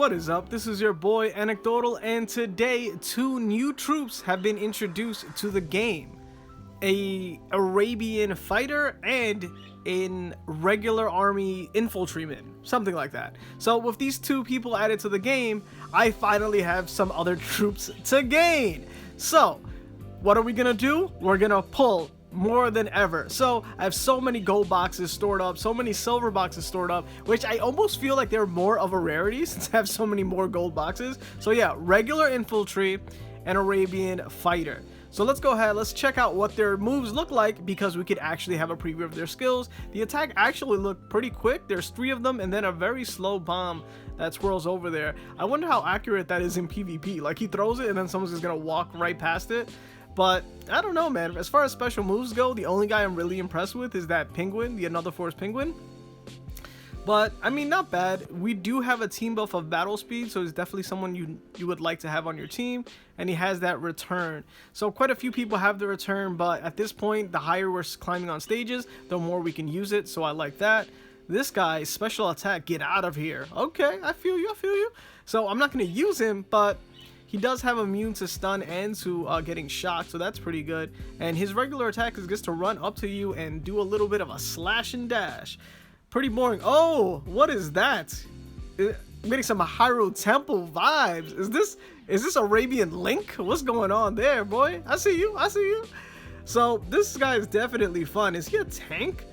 What is up? This is your boy Anecdotal, and today two new troops have been introduced to the game. A Arabian fighter and an regular army infantryman, something like that. So with these two people added to the game, I finally have some other troops to gain. So what are we gonna do? We're gonna pull more than ever. So I have so many gold boxes stored up, so many silver boxes stored up, which I almost feel like they're more of a rarity since I have so many more gold boxes. So yeah, regular infantry and Arabian fighter. So let's go ahead, let's check out what their moves look like, because we could actually have a preview of their skills. The attack actually looked pretty quick. There's 3 of them and then a very slow bomb that swirls over there. I wonder how accurate that is in PvP. Like, he throws it and then someone's just gonna walk right past it. But I don't know, man. As far as special moves go, the only guy I'm really impressed with is that penguin, the Another Force penguin. But I mean, not bad. We do have a team buff of battle speed, so he's definitely someone you would like to have on your team, and he has that return. So quite a few people have the return, but at this point, the higher we're climbing on stages, the more we can use it. So I like that. This guy, special attack, get out of here. Okay, I feel you, I feel you. So I'm not going to use him, but he does have immune to stun and to getting shocked, so that's pretty good. And his regular attack is just to run up to you and do a little bit of a slash and dash. Pretty boring. Oh, what is that? I'm getting some Hyrule Temple vibes. Is this Arabian Link? What's going on there, boy? I see you, I see you. So this guy is definitely fun. Is he a tank?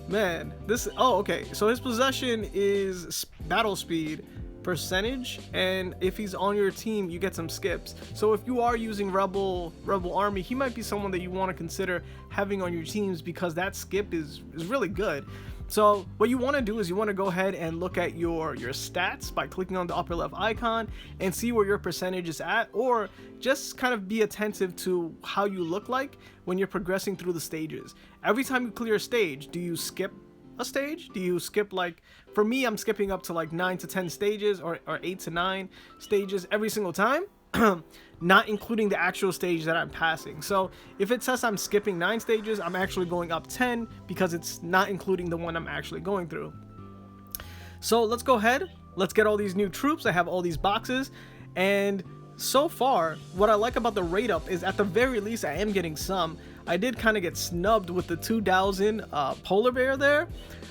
Man, oh, okay. So his possession is battle speed percentage, and if he's on your team you get some skips. So if you are using rebel army, he might be someone that you want to consider having on your teams, because that skip is really good. So what you want to do is you want to go ahead and look at your stats by clicking on the upper left icon and see where your percentage is at, or just kind of be attentive to how you look like when you're progressing through the stages. Every time you clear a stage, do you skip a stage? Do you skip, like, for me, I'm skipping up to like 9 to 10 stages, or 8 to 9 stages every single time, not including the actual stage that I'm passing. So if it says I'm skipping 9 stages, I'm actually going up 10, because it's not including the one I'm actually going through. So let's go ahead, let's get all these new troops. I have all these boxes, and so far what I like about the rate up is, at the very least, I am getting some. I did kind of get snubbed with the 2000 polar bear there.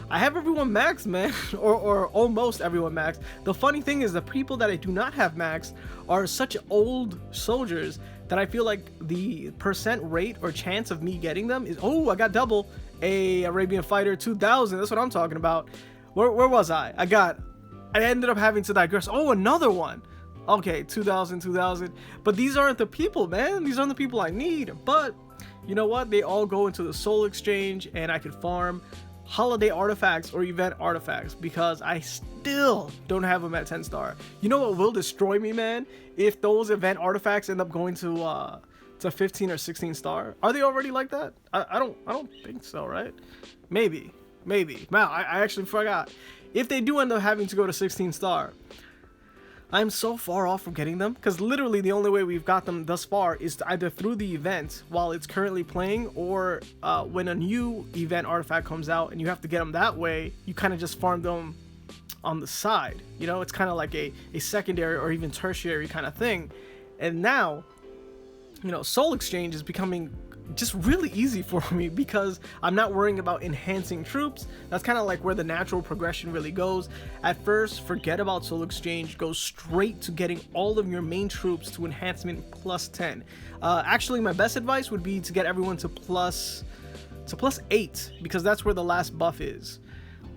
I have everyone maxed, man, or almost everyone maxed. The funny thing is, the people that I do not have maxed are such old soldiers that I feel like the percent rate or chance of me getting them is, oh, I got double. A Arabian fighter 2000, that's what I'm talking about. Where was I? I ended up having to digress. Oh, another one. Okay, 2000. But these aren't the people, man. These aren't the people I need. But you know what? They all go into the soul exchange, and I could farm holiday artifacts or event artifacts, because I still don't have them at 10 star. You know what will destroy me, man? If those event artifacts end up going to 15 or 16 star. Are they already like that? I don't think so, right? Maybe. Wow, I actually forgot. If they do end up having to go to 16 star, I'm so far off from getting them, because literally the only way we've got them thus far is either through the event while it's currently playing, or when a new event artifact comes out and you have to get them that way. You kind of just farm them on the side, you know. It's kind of like a secondary or even tertiary kind of thing. And now, you know, soul exchange is becoming just really easy for me, because I'm not worrying about enhancing troops. That's kind of like where the natural progression really goes. At first, forget about soul exchange, go straight to getting all of your main troops to enhancement plus 10. Actually, my best advice would be to get everyone to plus 8, because that's where the last buff is.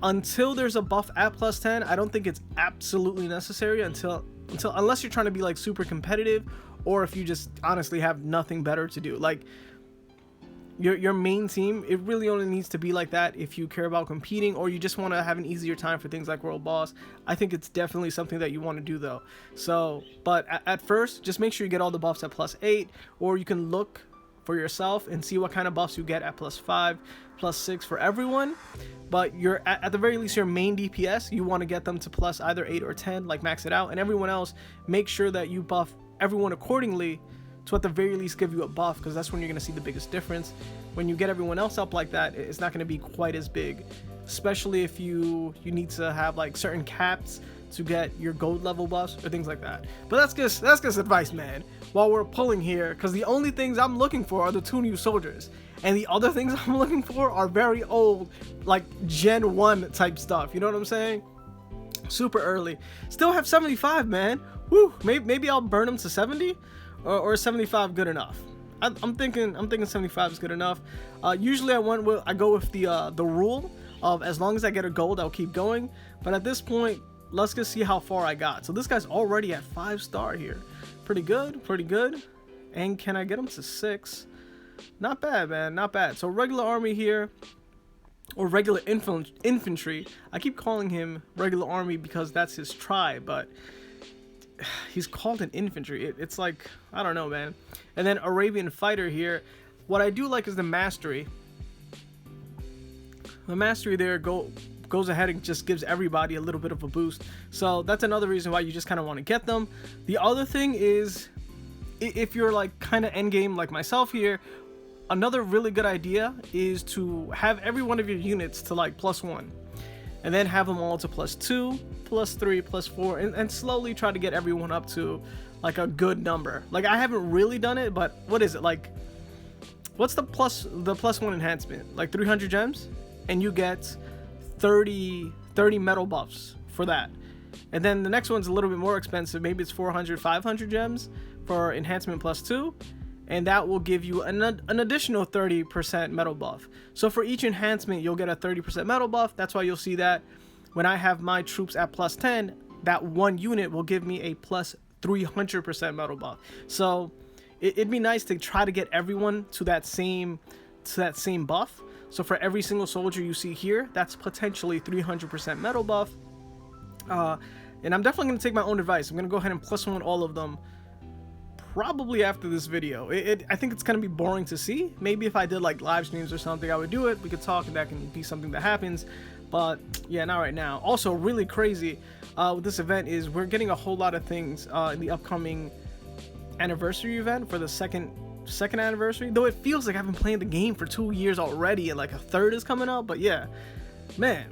Until there's a buff at plus 10, I don't think it's absolutely necessary, unless you're trying to be like super competitive, or if you just honestly have nothing better to do. Like, your main team, it really only needs to be like that if you care about competing, or you just want to have an easier time for things like World Boss. I think it's definitely something that you want to do, though. So, but at first, just make sure you get all the buffs at plus 8, or you can look for yourself and see what kind of buffs you get at plus 5, plus 6 for everyone. But you're at the very least, your main DPS, you want to get them to plus either 8 or 10, like max it out, and everyone else, make sure that you buff everyone accordingly to at the very least give you a buff, because that's when you're going to see the biggest difference. When you get everyone else up like that, it's not going to be quite as big, especially if you need to have like certain caps to get your gold level buffs or things like that. But that's just advice, man, while we're pulling here, because the only things I'm looking for are the 2 new soldiers, and the other things I'm looking for are very old, like Gen 1 type stuff, you know what I'm saying? Super early. Still have 75, man. Woo, maybe I'll burn them to 70, or 75 good enough. I'm thinking 75 is good enough. Usually I go with the rule of, as long as I get a gold, I'll keep going. But at this point, let's just see how far I got. So this guy's already at 5-star here. Pretty good, pretty good. And can I get him to 6? Not bad, man, not bad. So regular army here, or regular infantry. I keep calling him regular army because that's his tribe, but he's called an infantry. It's like, I don't know, man. And then Arabian fighter here. What I do like is the mastery. The mastery there goes ahead and just gives everybody a little bit of a boost. So that's another reason why you just kind of want to get them. The other thing is, if you're like kind of endgame like myself here, another really good idea is to have every one of your units to like +1, and then have them all to +2, +3, +4, and slowly try to get everyone up to like a good number. Like, I haven't really done it, but what is it like? What's the +1 enhancement? Like 300 gems, and you get 30 metal buffs for that. And then the next one's a little bit more expensive. Maybe it's 400, 500 gems for enhancement +2. And that will give you an additional 30% metal buff. So for each enhancement, you'll get a 30% metal buff. That's why you'll see that when I have my troops at +10, that one unit will give me a +300% metal buff. So it'd be nice to try to get everyone to that same buff. So for every single soldier you see here, that's potentially 300% metal buff. And I'm definitely going to take my own advice. I'm going to go ahead and +1 all of them probably after this video. I think it's gonna be boring to see. Maybe if I did like live streams or something, I would do it. We could talk, and that can be something that happens. But yeah, not right now. Also, really crazy with this event is we're getting a whole lot of things in the upcoming anniversary event for the second anniversary. Though it feels like I've been playing the game for 2 years already, and like a third is coming up. But yeah, man.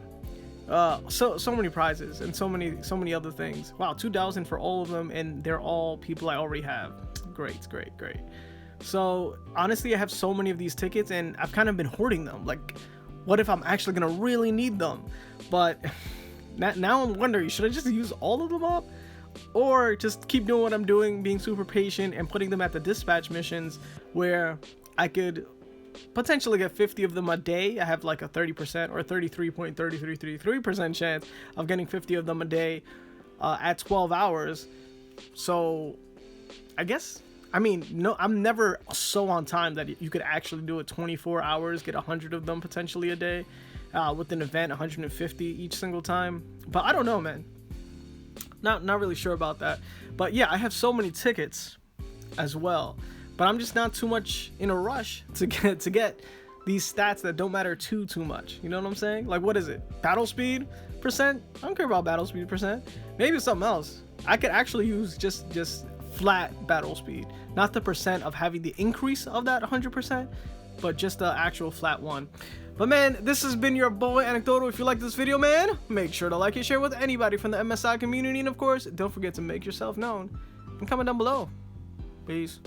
So many prizes and so many other things. Wow, 2,000 for all of them, and they're all people I already have. Great. So honestly, I have so many of these tickets, and I've kind of been hoarding them. Like, what if I'm actually gonna really need them? But now I'm wondering, should I just use all of them up, or just keep doing what I'm doing, being super patient and putting them at the dispatch missions where I could potentially get 50 of them a day. I have like a 30% or 33.3333% chance of getting 50 of them a day at 12 hours. So I guess, I mean, no, I'm never so on time that you could actually do it 24 hours, get 100 of them potentially a day with an event, 150 each single time. But I don't know, man. Not really sure about that. But yeah, I have so many tickets as well. But I'm just not too much in a rush to get these stats that don't matter too much. You know what I'm saying? Like, what is it? Battle speed percent? I don't care about battle speed percent. Maybe it's something else. I could actually use just flat battle speed, not the percent of having the increase of that 100%, but just the actual flat one. But man, this has been your boy Anecdotal. If you like this video, man, make sure to like and share with anybody from the MSI community, and of course, don't forget to make yourself known and comment down below. Peace.